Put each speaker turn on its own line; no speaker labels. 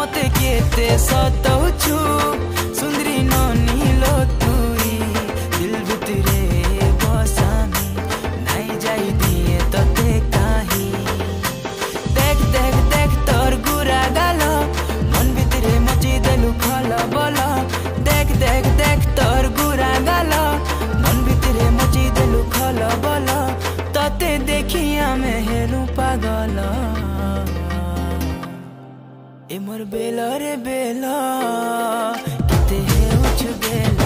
मते केते सताउछु सुंदरी ननिलो तुई दिल भितरे बसामी नाइ जाई दिए तते काही देख देख देख तोर गुरा गाल मन भितरे मची देलु खल बल देख देख देख तोर गुरा गाल मन भितरे मची देलु खल बल तते देखी आमे हेलु पागल ए मोर बेला रे बेला किते हे उछ बेला।